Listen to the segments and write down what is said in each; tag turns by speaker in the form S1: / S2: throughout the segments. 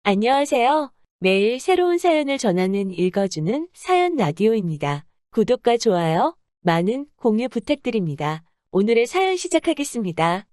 S1: 안녕하세요. 매일 새로운 사연을 전하는 읽어주는 사연 라디오입니다. 구독과 좋아요, 많은 공유 부탁드립니다. 오늘의 사연 시작하겠습니다.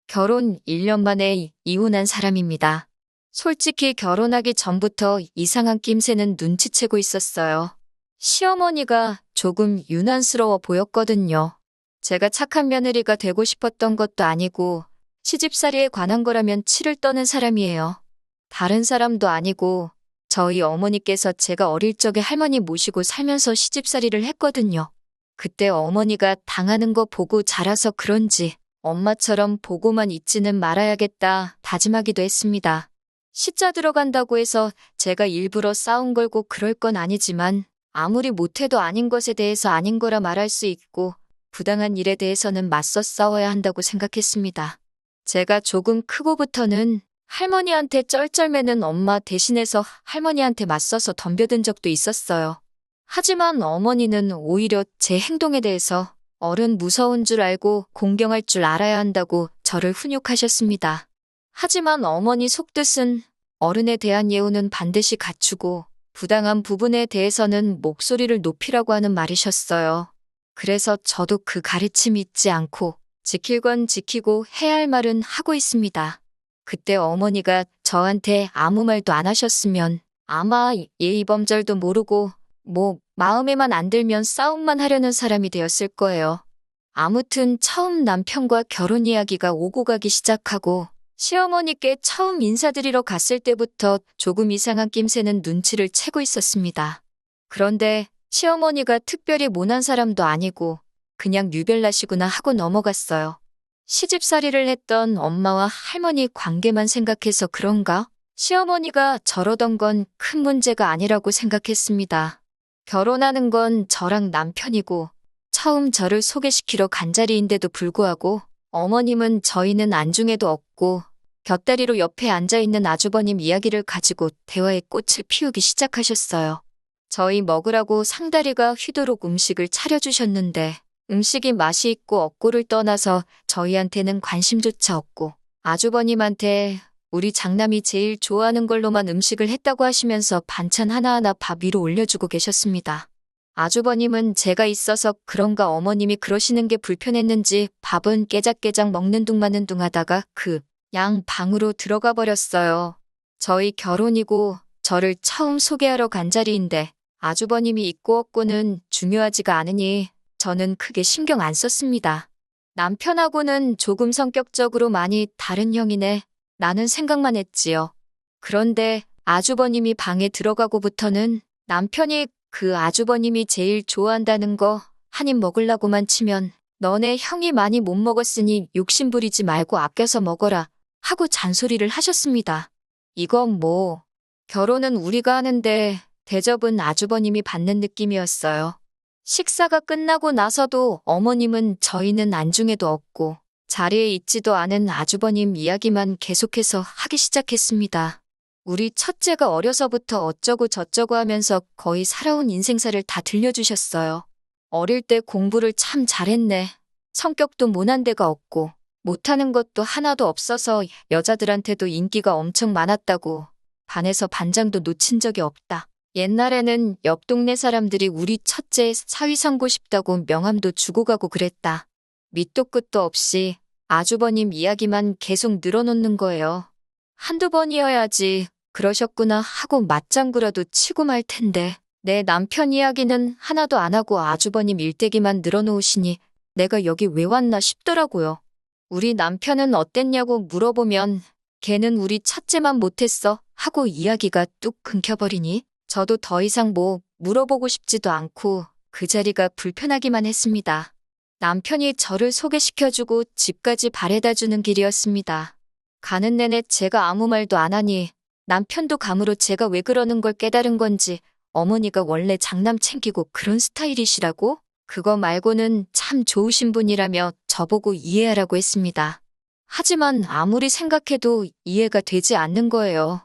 S2: 결혼 1년 만에 이혼한 사람입니다. 솔직히 결혼하기 전부터 이상한 낌새는 눈치채고 있었어요. 시어머니가 조금 유난스러워 보였거든요. 제가 착한 며느리가 되고 싶었던 것도 아니고 시집살이에 관한 거라면 치를 떠는 사람이에요. 다른 사람도 아니고 저희 어머니께서 제가 어릴 적에 할머니 모시고 살면서 시집살이를 했거든요. 그때 어머니가 당하는 거 보고 자라서 그런지 엄마처럼 보고만 있지는 말아야겠다 다짐하기도 했습니다. 시자 들어간다고 해서 제가 일부러 싸움 걸고 그럴 건 아니지만 아무리 못해도 아닌 것에 대해서 아닌 거라 말할 수 있고 부당한 일에 대해서는 맞서 싸워야 한다고 생각했습니다. 제가 조금 크고부터는 할머니한테 쩔쩔매는 엄마 대신해서 할머니한테 맞서서 덤벼든 적도 있었어요. 하지만 어머니는 오히려 제 행동에 대해서 어른 무서운 줄 알고 공경할 줄 알아야 한다고 저를 훈육하셨습니다. 하지만 어머니 속뜻은 어른에 대한 예우는 반드시 갖추고 부당한 부분에 대해서는 목소리를 높이라고 하는 말이셨어요. 그래서 저도 그 가르침 잊지 않고 지킬 건 지키고 해야 할 말은 하고 있습니다. 그때 어머니가 저한테 아무 말도 안 하셨으면 아마 예의범절도 모르고 마음에만 안 들면 싸움만 하려는 사람이 되었을 거예요. 아무튼 처음 남편과 결혼 이야기가 오고 가기 시작하고 시어머니께 처음 인사드리러 갔을 때부터 조금 이상한 낌새는 눈치를 채고 있었습니다. 그런데 시어머니가 특별히 모난 사람도 아니고 그냥 유별나시구나 하고 넘어갔어요. 시집살이를 했던 엄마와 할머니 관계만 생각해서 그런가? 시어머니가 저러던 건 큰 문제가 아니라고 생각했습니다. 결혼하는 건 저랑 남편이고 처음 저를 소개시키러 간 자리인데도 불구하고 어머님은 저희는 안중에도 없고 곁다리로 옆에 앉아있는 아주버님 이야기를 가지고 대화의 꽃을 피우기 시작하셨어요. 저희 먹으라고 상다리가 휘도록 음식을 차려주셨는데 음식이 맛이 있고 없고를 떠나서 저희한테는 관심조차 없고 아주버님한테 우리 장남이 제일 좋아하는 걸로만 음식을 했다고 하시면서 반찬 하나하나 밥 위로 올려주고 계셨습니다. 아주버님은 제가 있어서 그런가 어머님이 그러시는 게 불편했는지 밥은 깨작깨작 먹는 둥 마는 둥 하다가 양 방으로 들어가 버렸어요. 저희 결혼이고 저를 처음 소개하러 간 자리인데 아주버님이 있고 없고는 중요하지가 않으니 저는 크게 신경 안 썼습니다. 남편하고는 조금 성격적으로 많이 다른 형이네. 나는 생각만 했지요. 그런데 아주버님이 방에 들어가고부터는 남편이 그 아주버님이 제일 좋아한다는 거 한 입 먹으려고만 치면 너네 형이 많이 못 먹었으니 욕심 부리지 말고 아껴서 먹어라 하고 잔소리를 하셨습니다. 이건 결혼은 우리가 하는데 대접은 아주버님이 받는 느낌이었어요. 식사가 끝나고 나서도 어머님은 저희는 안중에도 없고 자리에 있지도 않은 아주버님 이야기만 계속해서 하기 시작했습니다. 우리 첫째가 어려서부터 어쩌고 저쩌고 하면서 거의 살아온 인생사를 다 들려주셨어요. 어릴 때 공부를 참 잘했네. 성격도 모난 데가 없고 못하는 것도 하나도 없어서 여자들한테도 인기가 엄청 많았다고 반에서 반장도 놓친 적이 없다. 옛날에는 옆 동네 사람들이 우리 첫째 사위 삼고 싶다고 명함도 주고 가고 그랬다. 밑도 끝도 없이 아주버님 이야기만 계속 늘어놓는 거예요. 한두 번이어야지 그러셨구나 하고 맞장구라도 치고 말 텐데 내 남편 이야기는 하나도 안 하고 아주버님 일대기만 늘어놓으시니 내가 여기 왜 왔나 싶더라고요. 우리 남편은 어땠냐고 물어보면 걔는 우리 첫째만 못했어 하고 이야기가 뚝 끊겨버리니 저도 더 이상 물어보고 싶지도 않고 그 자리가 불편하기만 했습니다. 남편이 저를 소개시켜주고 집까지 바래다주는 길이었습니다. 가는 내내 제가 아무 말도 안 하니 남편도 감으로 제가 왜 그러는 걸 깨달은 건지 어머니가 원래 장남 챙기고 그런 스타일이시라고? 그거 말고는 참 좋으신 분이라며 저보고 이해하라고 했습니다. 하지만 아무리 생각해도 이해가 되지 않는 거예요.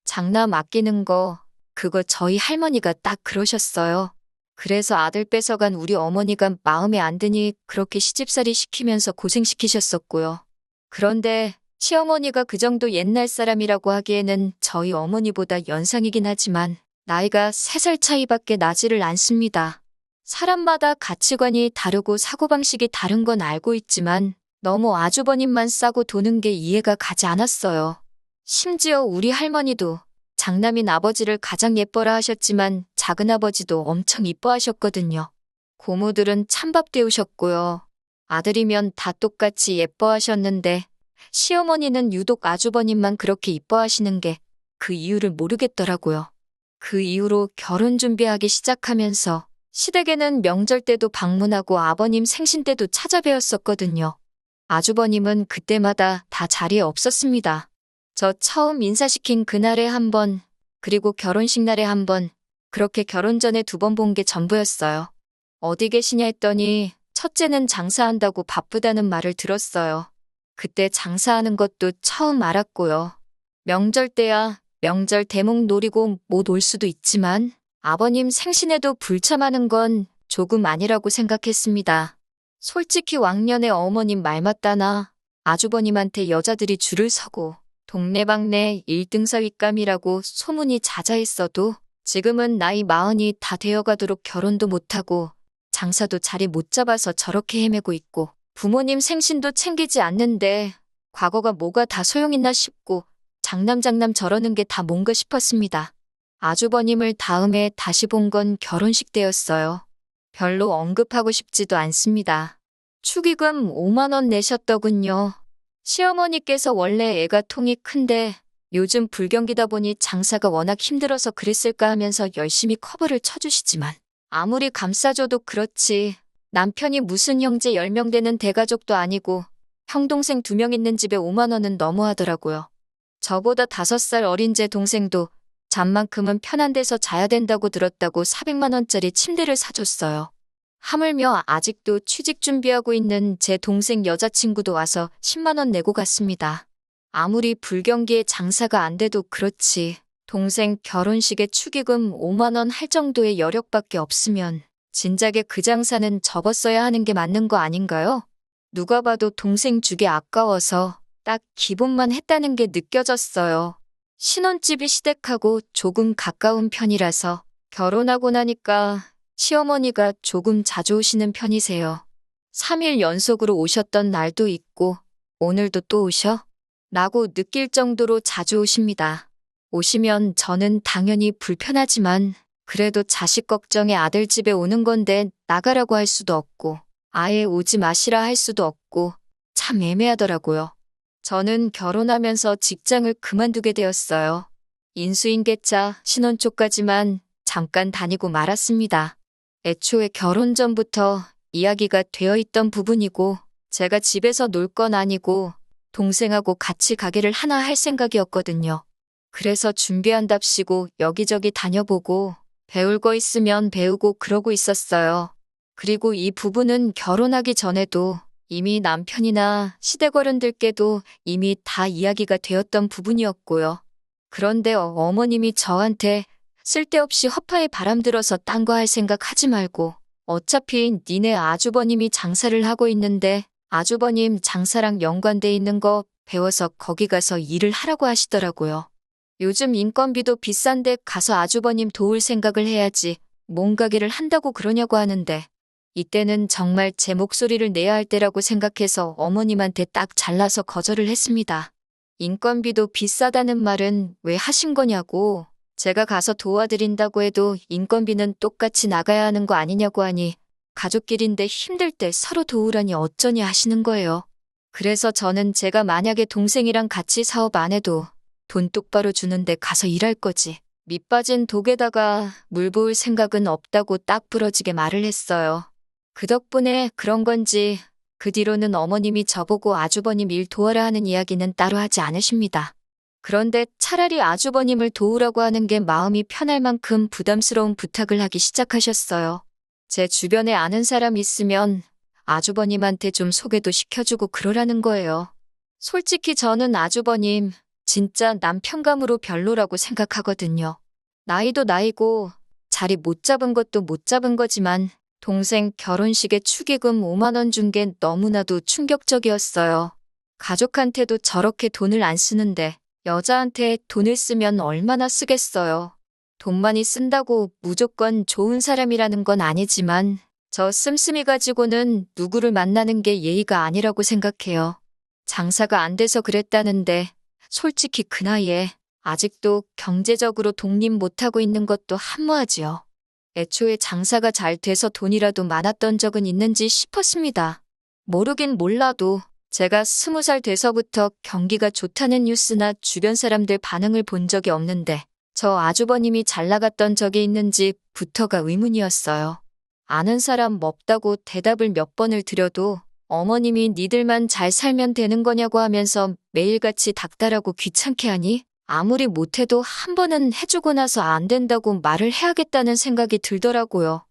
S2: 장남 아끼는 거 그거 저희 할머니가 딱 그러셨어요. 그래서 아들 뺏어간 우리 어머니가 마음에 안 드니 그렇게 시집살이 시키면서 고생시키셨었고요. 그런데 시어머니가 그 정도 옛날 사람이라고 하기에는 저희 어머니보다 연상이긴 하지만 나이가 3살 차이밖에 나지를 않습니다. 사람마다 가치관이 다르고 사고방식이 다른 건 알고 있지만 너무 아주버님만 싸고 도는 게 이해가 가지 않았어요. 심지어 우리 할머니도 장남인 아버지를 가장 예뻐라 하셨지만 작은아버지도 엄청 이뻐하셨거든요. 고모들은 찬밥 데우셨고요. 아들이면 다 똑같이 예뻐하셨는데 시어머니는 유독 아주버님만 그렇게 이뻐하시는 게 그 이유를 모르겠더라고요. 그 이후로 결혼 준비하기 시작하면서 시댁에는 명절 때도 방문하고 아버님 생신 때도 찾아뵈었었거든요. 아주버님은 그때마다 다 자리에 없었습니다. 저 처음 인사시킨 그날에 한 번, 그리고 결혼식 날에 한 번, 그렇게 결혼 전에 2번 본 게 전부였어요. 어디 계시냐 했더니 첫째는 장사한다고 바쁘다는 말을 들었어요. 그때 장사하는 것도 처음 알았고요. 명절 때야 명절 대목 노리고 못 올 수도 있지만 아버님 생신에도 불참하는 건 조금 아니라고 생각했습니다. 솔직히 왕년에 어머님 말 맞다나 아주버님한테 여자들이 줄을 서고 동네방네 1등 사윗감이라고 소문이 자자했어도 지금은 나이 40이 다 되어가도록 결혼도 못하고 장사도 자리 못 잡아서 저렇게 헤매고 있고 부모님 생신도 챙기지 않는데 과거가 뭐가 다 소용있나 싶고 장남 저러는 게 다 뭔가 싶었습니다. 아주버님을 다음에 다시 본 건 결혼식 때였어요. 별로 언급하고 싶지도 않습니다. 축의금 5만 원 내셨더군요. 시어머니께서 원래 애가 통이 큰데 요즘 불경기다 보니 장사가 워낙 힘들어서 그랬을까 하면서 열심히 커버를 쳐주시지만 아무리 감싸줘도 그렇지 남편이 무슨 형제 10명 되는 대가족도 아니고 형 동생 2명 있는 집에 5만 원은 너무하더라고요. 저보다 5살 어린 제 동생도 잠만큼은 편한 데서 자야 된다고 들었다고 400만 원짜리 침대를 사줬어요. 하물며 아직도 취직 준비하고 있는 제 동생 여자친구도 와서 10만 원 내고 갔습니다. 아무리 불경기에 장사가 안 돼도 그렇지 동생 결혼식에 축의금 5만 원 할 정도의 여력밖에 없으면 진작에 그 장사는 접었어야 하는 게 맞는 거 아닌가요? 누가 봐도 동생 주기 아까워서 딱 기본만 했다는 게 느껴졌어요. 신혼집이 시댁하고 조금 가까운 편이라서 결혼하고 나니까 시어머니가 조금 자주 오시는 편이세요. 3일 연속으로 오셨던 날도 있고 오늘도 또 오셔? 라고 느낄 정도로 자주 오십니다. 오시면 저는 당연히 불편하지만 그래도 자식 걱정에 아들 집에 오는 건데 나가라고 할 수도 없고 아예 오지 마시라 할 수도 없고 참 애매하더라고요. 저는 결혼하면서 직장을 그만두게 되었어요. 인수인계차 신혼 초까지만 잠깐 다니고 말았습니다. 애초에 결혼 전부터 이야기가 되어 있던 부분이고 제가 집에서 놀 건 아니고 동생하고 같이 가게를 하나 할 생각이었거든요. 그래서 준비한답시고 여기저기 다녀보고 배울 거 있으면 배우고 그러고 있었어요. 그리고 이 부분은 결혼하기 전에도 이미 남편이나 시댁 어른들께도 이미 다 이야기가 되었던 부분이었고요. 그런데 어머님이 저한테 쓸데없이 허파에 바람 들어서 딴 거 할 생각 하지 말고 어차피 니네 아주버님이 장사를 하고 있는데 아주버님 장사랑 연관돼 있는 거 배워서 거기 가서 일을 하라고 하시더라고요. 요즘 인건비도 비싼데 가서 아주버님 도울 생각을 해야지 뭔 가게를 한다고 그러냐고 하는데 이때는 정말 제 목소리를 내야 할 때라고 생각해서 어머님한테 딱 잘라서 거절을 했습니다. 인건비도 비싸다는 말은 왜 하신 거냐고 제가 가서 도와드린다고 해도 인건비는 똑같이 나가야 하는 거 아니냐고 하니 가족끼리인데 힘들 때 서로 도우라니 어쩌냐 하시는 거예요. 그래서 저는 제가 만약에 동생이랑 같이 사업 안 해도 돈 똑바로 주는데 가서 일할 거지. 밑 빠진 독에다가 물 부을 생각은 없다고 딱 부러지게 말을 했어요. 그 덕분에 그런 건지 그 뒤로는 어머님이 저보고 아주버님 일 도와라 하는 이야기는 따로 하지 않으십니다. 그런데 차라리 아주버님을 도우라고 하는 게 마음이 편할 만큼 부담스러운 부탁을 하기 시작하셨어요. 제 주변에 아는 사람 있으면 아주버님한테 좀 소개도 시켜주고 그러라는 거예요. 솔직히 저는 아주버님 진짜 남편감으로 별로라고 생각하거든요. 나이도 나이고 자리 못 잡은 것도 못 잡은 거지만 동생 결혼식에 축의금 5만 원 준 게 너무나도 충격적이었어요. 가족한테도 저렇게 돈을 안 쓰는데 여자한테 돈을 쓰면 얼마나 쓰겠어요. 돈 많이 쓴다고 무조건 좋은 사람이라는 건 아니지만 저 씀씀이 가지고는 누구를 만나는 게 예의가 아니라고 생각해요. 장사가 안 돼서 그랬다는데 솔직히 그 나이에 아직도 경제적으로 독립 못하고 있는 것도 한무하지요. 애초에 장사가 잘 돼서 돈이라도 많았던 적은 있는지 싶었습니다. 모르긴 몰라도 제가 20살 돼서부터 경기가 좋다는 뉴스나 주변 사람들 반응을 본 적이 없는데 저 아주버님이 잘 나갔던 적이 있는지부터가 의문이었어요. 아는 사람 없다고 대답을 몇 번을 드려도 어머님이 니들만 잘 살면 되는 거냐고 하면서 매일같이 닥달하고 귀찮게 하니 아무리 못해도 한 번은 해주고 나서 안 된다고 말을 해야겠다는 생각이 들더라고요.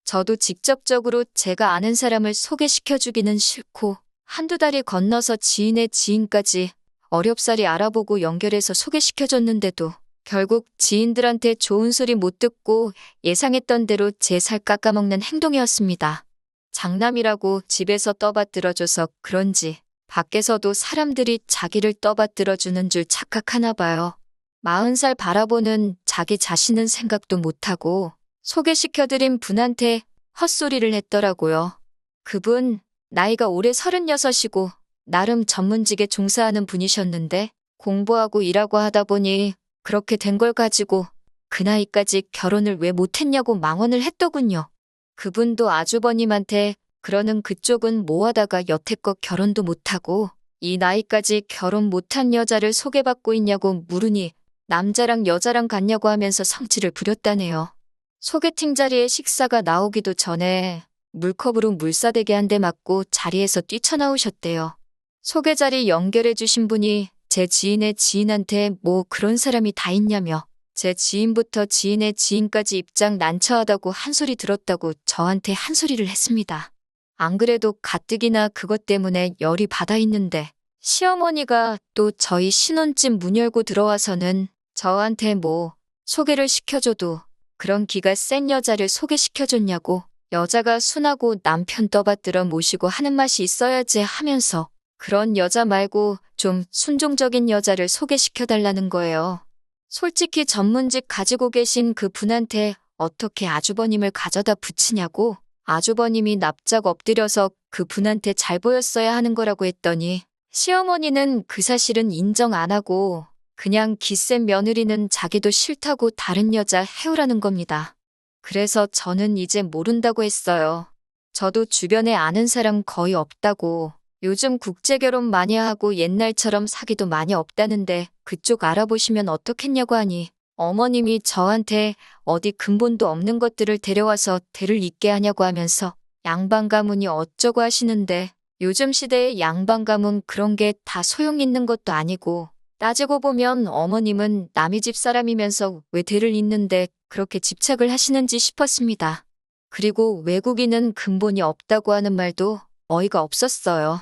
S2: 저도 직접적으로 제가 아는 사람을 소개시켜주기는 싫고 한두 달이 건너서 지인의 지인까지 어렵사리 알아보고 연결해서 소개시켜줬는데도 결국 지인들한테 좋은 소리 못 듣고 예상했던 대로 제 살 깎아먹는 행동이었습니다. 장남이라고 집에서 떠받들어줘서 그런지 밖에서도 사람들이 자기를 떠받들어주는 줄 착각하나 봐요. 40살 바라보는 자기 자신은 생각도 못하고 소개시켜드린 분한테 헛소리를 했더라고요. 그분 나이가 올해 36이고 나름 전문직에 종사하는 분이셨는데 공부하고 일하고 하다 보니 그렇게 된 걸 가지고 그 나이까지 결혼을 왜 못했냐고 망언을 했더군요. 그분도 아주버님한테 그러는 그쪽은 뭐하다가 여태껏 결혼도 못하고 이 나이까지 결혼 못한 여자를 소개받고 있냐고 물으니 남자랑 여자랑 같냐고 하면서 성질을 부렸다네요. 소개팅 자리에 식사가 나오기도 전에 물컵으로 물사대기 한 대 맞고 자리에서 뛰쳐나오셨대요. 소개 자리 연결해 주신 분이 제 지인의 지인한테 뭐 그런 사람이 다 있냐며 제 지인부터 지인의 지인까지 입장 난처하다고 한 소리 들었다고 저한테 한 소리를 했습니다. 안 그래도 가뜩이나 그것 때문에 열이 받아 있는데 시어머니가 또 저희 신혼집 문 열고 들어와서는 저한테 뭐 소개를 시켜줘도 그런 기가 센 여자를 소개시켜줬냐고 여자가 순하고 남편 떠받들어 모시고 하는 맛이 있어야지 하면서 그런 여자 말고 좀 순종적인 여자를 소개시켜달라는 거예요. 솔직히 전문직 가지고 계신 그 분한테 어떻게 아주버님을 가져다 붙이냐고 아주버님이 납작 엎드려서 그 분한테 잘 보였어야 하는 거라고 했더니 시어머니는 그 사실은 인정 안 하고 그냥 기센 며느리는 자기도 싫다고 다른 여자 해오라는 겁니다. 그래서 저는 이제 모른다고 했어요. 저도 주변에 아는 사람 거의 없다고 요즘 국제결혼 많이 하고 옛날처럼 사기도 많이 없다는데 그쪽 알아보시면 어떻겠냐고 하니 어머님이 저한테 어디 근본도 없는 것들을 데려와서 대를 잇게 하냐고 하면서 양반 가문이 어쩌고 하시는데 요즘 시대의 양반 가문 그런 게 다 소용 있는 것도 아니고 따지고 보면 어머님은 남의 집 사람이면서 왜 대를 잇는데 그렇게 집착을 하시는지 싶었습니다. 그리고 외국인은 근본이 없다고 하는 말도 어이가 없었어요.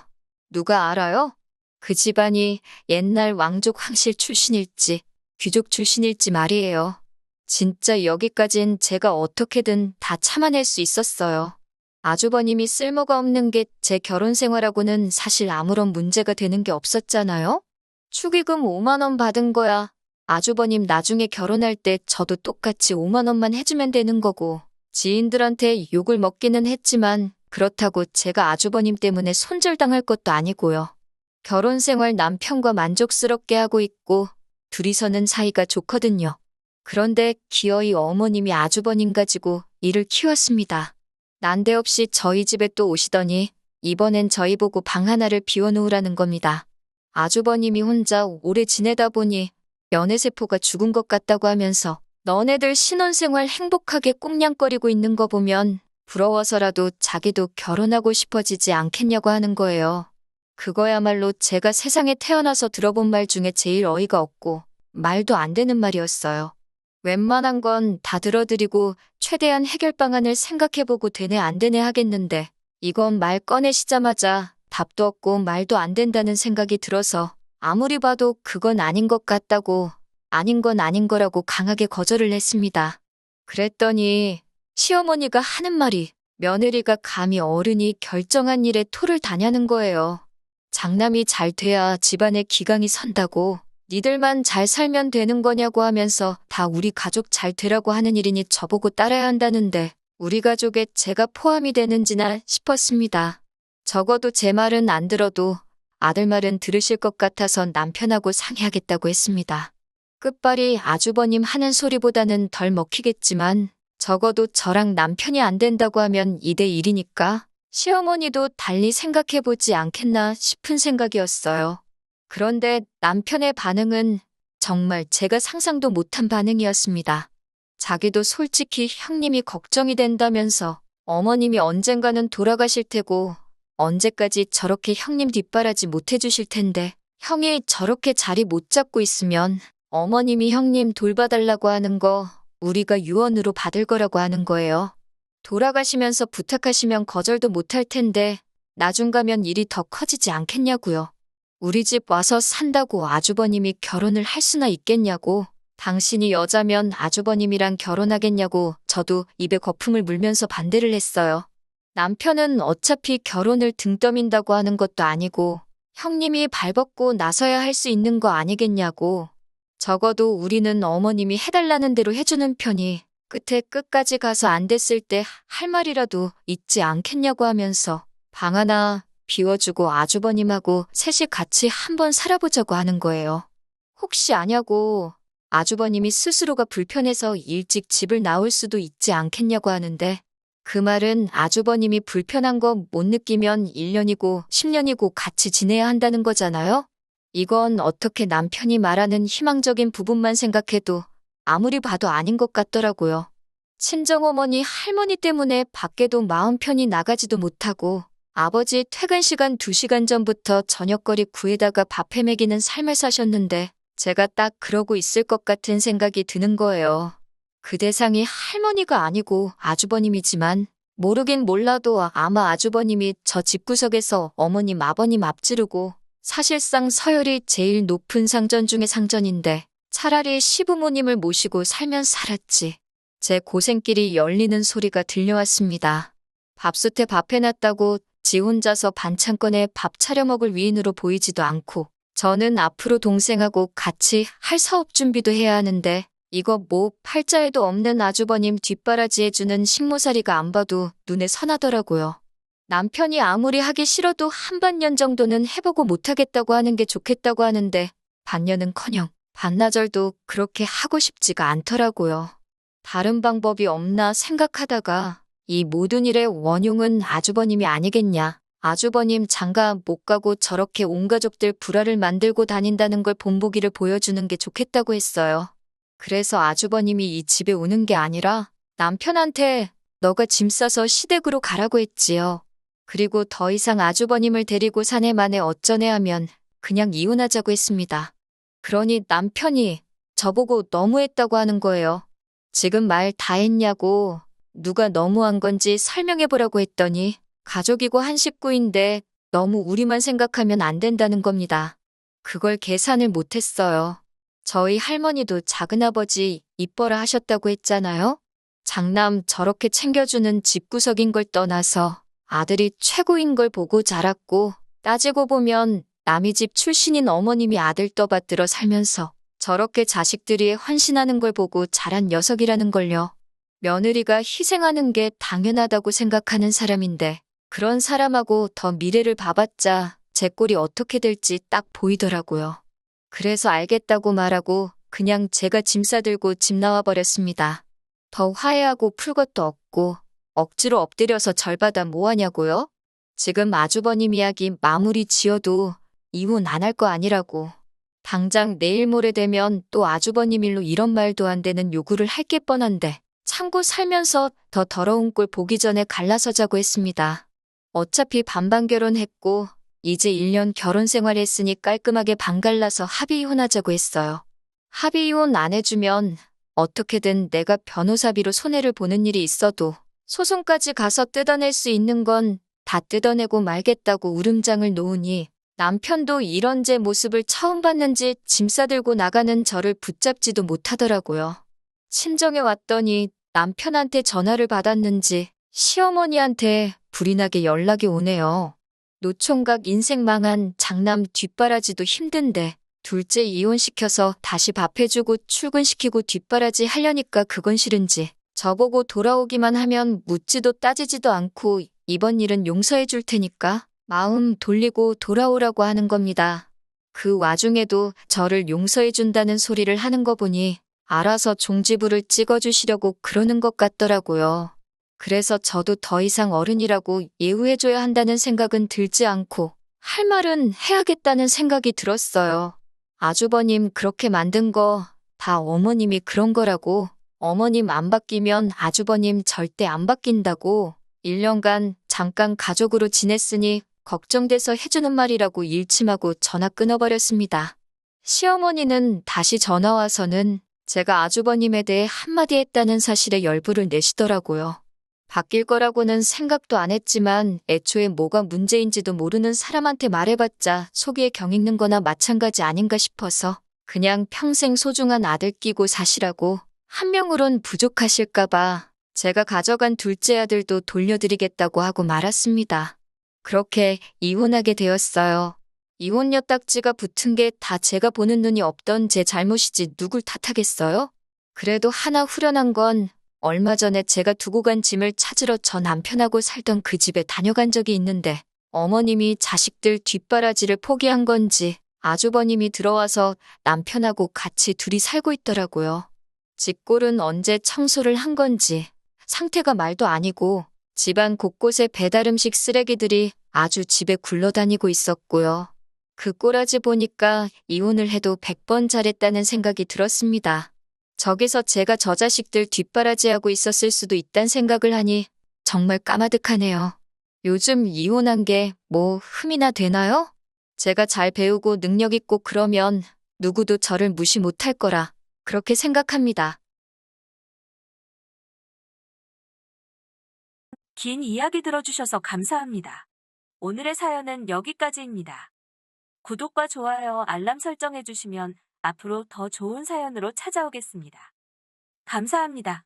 S2: 누가 알아요? 그 집안이 옛날 왕족 황실 출신일지 귀족 출신일지 말이에요. 진짜 여기까진 제가 어떻게든 다 참아낼 수 있었어요. 아주버님이 쓸모가 없는 게 제 결혼 생활하고는 사실 아무런 문제가 되는 게 없었잖아요? 축의금 5만 원 받은 거야. 아주버님 나중에 결혼할 때 저도 똑같이 5만 원만 해주면 되는 거고 지인들한테 욕을 먹기는 했지만 그렇다고 제가 아주버님 때문에 손절당할 것도 아니고요. 결혼 생활 남편과 만족스럽게 하고 있고 둘이서는 사이가 좋거든요. 그런데 기어이 어머님이 아주버님 가지고 일을 키웠습니다. 난데없이 저희 집에 또 오시더니 이번엔 저희 보고 방 하나를 비워놓으라는 겁니다. 아주버님이 혼자 오래 지내다 보니 연애세포가 죽은 것 같다고 하면서 너네들 신혼생활 행복하게 꽁냥거리고 있는 거 보면 부러워서라도 자기도 결혼하고 싶어지지 않겠냐고 하는 거예요. 그거야말로 제가 세상에 태어나서 들어본 말 중에 제일 어이가 없고 말도 안 되는 말이었어요. 웬만한 건 다 들어드리고 최대한 해결 방안을 생각해보고 되네 안 되네 하겠는데 이건 말 꺼내시자마자 답도 없고 말도 안 된다는 생각이 들어서 아무리 봐도 그건 아닌 것 같다고 아닌 건 아닌 거라고 강하게 거절을 했습니다. 그랬더니 시어머니가 하는 말이 며느리가 감히 어른이 결정한 일에 토를 다냐는 거예요. 장남이 잘 돼야 집안에 기강이 선다고, 니들만 잘 살면 되는 거냐고 하면서 다 우리 가족 잘 되라고 하는 일이니 저보고 따라야 한다는데 우리 가족에 제가 포함이 되는지나 싶었습니다. 적어도 제 말은 안 들어도 아들 말은 들으실 것 같아서 남편하고 상의하겠다고 했습니다. 끝발이 아주버님 하는 소리보다는 덜 먹히겠지만 적어도 저랑 남편이 안 된다고 하면 2대1이니까 시어머니도 달리 생각해보지 않겠나 싶은 생각이었어요. 그런데 남편의 반응은 정말 제가 상상도 못한 반응이었습니다. 자기도 솔직히 형님이 걱정이 된다면서 어머님이 언젠가는 돌아가실 테고 언제까지 저렇게 형님 뒷바라지 못 해주실 텐데 형이 저렇게 자리 못 잡고 있으면 어머님이 형님 돌봐달라고 하는 거 우리가 유언으로 받을 거라고 하는 거예요. 돌아가시면서 부탁하시면 거절도 못할 텐데 나중 가면 일이 더 커지지 않겠냐고요. 우리 집 와서 산다고 아주버님이 결혼을 할 수나 있겠냐고. 당신이 여자면 아주버님이랑 결혼하겠냐고 저도 입에 거품을 물면서 반대를 했어요. 남편은 어차피 결혼을 등 떠민다고 하는 것도 아니고 형님이 발벗고 나서야 할 수 있는 거 아니겠냐고. 적어도 우리는 어머님이 해달라는 대로 해주는 편이 끝에 끝까지 가서 안 됐을 때 할 말이라도 있지 않겠냐고 하면서 방 하나 비워주고 아주버님하고 셋이 같이 한번 살아보자고 하는 거예요. 혹시 아냐고 아주버님이 스스로가 불편해서 일찍 집을 나올 수도 있지 않겠냐고 하는데 그 말은 아주버님이 불편한 거 못 느끼면 1년이고 10년이고 같이 지내야 한다는 거잖아요? 이건 어떻게 남편이 말하는 희망적인 부분만 생각해도 아무리 봐도 아닌 것 같더라고요. 친정어머니 할머니 때문에 밖에도 마음 편히 나가지도 못하고 아버지 퇴근 시간 2시간 전부터 저녁거리 구해다가 밥 해먹이는 삶을 사셨는데 제가 딱 그러고 있을 것 같은 생각이 드는 거예요. 그 대상이 할머니가 아니고 아주버님이지만 모르긴 몰라도 아마 아주버님이 저 집구석에서 어머님 아버님 앞지르고 사실상 서열이 제일 높은 상전 중의 상전인데 차라리 시부모님을 모시고 살면 살았지. 제 고생길이 열리는 소리가 들려왔습니다. 밥솥에 밥 해놨다고 지 혼자서 반찬 꺼내 밥 차려 먹을 위인으로 보이지도 않고 저는 앞으로 동생하고 같이 할 사업 준비도 해야 하는데 이거 뭐 팔자에도 없는 아주버님 뒷바라지 해주는 식모살이가 안 봐도 눈에 선하더라고요. 남편이 아무리 하기 싫어도 한 반년 정도는 해보고 못하겠다고 하는 게 좋겠다고 하는데 반년은커녕 반나절도 그렇게 하고 싶지가 않더라고요. 다른 방법이 없나 생각하다가 이 모든 일의 원흉은 아주버님이 아니겠냐. 아주버님 장가 못 가고 저렇게 온 가족들 불화를 만들고 다닌다는 걸 본보기를 보여주는 게 좋겠다고 했어요. 그래서 아주버님이 이 집에 오는 게 아니라 남편한테 너가 짐 싸서 시댁으로 가라고 했지요. 그리고 더 이상 아주버님을 데리고 사내 만에 어쩌네 하면 그냥 이혼하자고 했습니다. 그러니 남편이 저보고 너무했다고 하는 거예요. 지금 말 다 했냐고 누가 너무한 건지 설명해보라고 했더니 가족이고 한 식구인데 너무 우리만 생각하면 안 된다는 겁니다. 그걸 계산을 못했어요. 저희 할머니도 작은아버지 이뻐라 하셨다고 했잖아요. 장남 저렇게 챙겨주는 집구석인 걸 떠나서 아들이 최고인 걸 보고 자랐고 따지고 보면 남의 집 출신인 어머님이 아들 떠받들어 살면서 저렇게 자식들이 헌신하는 걸 보고 자란 녀석이라는 걸요. 며느리가 희생하는 게 당연하다고 생각하는 사람인데 그런 사람하고 더 미래를 봐봤자 제 꼴이 어떻게 될지 딱 보이더라고요. 그래서 알겠다고 말하고 그냥 제가 짐 싸들고 집 나와버렸습니다. 더 화해하고 풀 것도 없고 억지로 엎드려서 절받아 뭐하냐고요? 지금 아주버님 이야기 마무리 지어도 이혼 안 할 거 아니라고. 당장 내일 모레 되면 또 아주버님 일로 이런 말도 안 되는 요구를 할 게 뻔한데 참고 살면서 더 더러운 꼴 보기 전에 갈라서자고 했습니다. 어차피 반반 결혼했고 이제 1년 결혼 생활했으니 깔끔하게 반갈라서 합의 이혼하자고 했어요. 합의 이혼 안 해주면 어떻게든 내가 변호사비로 손해를 보는 일이 있어도 소송까지 가서 뜯어낼 수 있는 건 다 뜯어내고 말겠다고 울음장을 놓으니 남편도 이런 제 모습을 처음 봤는지 짐 싸들고 나가는 저를 붙잡지도 못하더라고요. 친정에 왔더니 남편한테 전화를 받았는지 시어머니한테 불이 나게 연락이 오네요. 노총각 인생 망한 장남 뒷바라지도 힘든데 둘째 이혼시켜서 다시 밥 해주고 출근시키고 뒷바라지 하려니까 그건 싫은지 저보고 돌아오기만 하면 묻지도 따지지도 않고 이번 일은 용서해 줄 테니까 마음 돌리고 돌아오라고 하는 겁니다. 그 와중에도 저를 용서해 준다는 소리를 하는 거 보니 알아서 종지부를 찍어주시려고 그러는 것 같더라고요. 그래서 저도 더 이상 어른이라고 예우해줘야 한다는 생각은 들지 않고 할 말은 해야겠다는 생각이 들었어요. 아주버님 그렇게 만든 거 다 어머님이 그런 거라고. 어머님 안 바뀌면 아주버님 절대 안 바뀐다고. 1년간 잠깐 가족으로 지냈으니 걱정돼서 해주는 말이라고 일침하고 전화 끊어버렸습니다. 시어머니는 다시 전화 와서는 제가 아주버님에 대해 한마디 했다는 사실에 열불을 내시더라고요. 바뀔 거라고는 생각도 안 했지만 애초에 뭐가 문제인지도 모르는 사람한테 말해봤자 속이에 경익는 거나 마찬가지 아닌가 싶어서 그냥 평생 소중한 아들 끼고 사시라고 한 명으론 부족하실까봐 제가 가져간 둘째 아들도 돌려드리겠다고 하고 말았습니다. 그렇게 이혼하게 되었어요. 이혼녀 딱지가 붙은 게 다 제가 보는 눈이 없던 제 잘못이지 누굴 탓하겠어요? 그래도 하나 후련한 건 얼마 전에 제가 두고 간 짐을 찾으러 저 남편하고 살던 그 집에 다녀간 적이 있는데 어머님이 자식들 뒷바라지를 포기한 건지 아주버님이 들어와서 남편하고 같이 둘이 살고 있더라고요. 집골은 언제 청소를 한 건지 상태가 말도 아니고 집안 곳곳에 배달음식 쓰레기들이 아주 집에 굴러다니고 있었고요. 그 꼬라지 보니까 이혼을 해도 100번 잘했다는 생각이 들었습니다. 저기서 제가 저 자식들 뒷바라지하고 있었을 수도 있단 생각을 하니 정말 까마득하네요. 요즘 이혼한 게 뭐 흠이나 되나요? 제가 잘 배우고 능력 있고 그러면 누구도 저를 무시 못할 거라 그렇게 생각합니다.
S1: 긴 이야기 들어주셔서 감사합니다. 오늘의 사연은 여기까지입니다. 구독과 좋아요, 알람 설정해주시면 앞으로 더 좋은 사연으로 찾아오겠습니다. 감사합니다.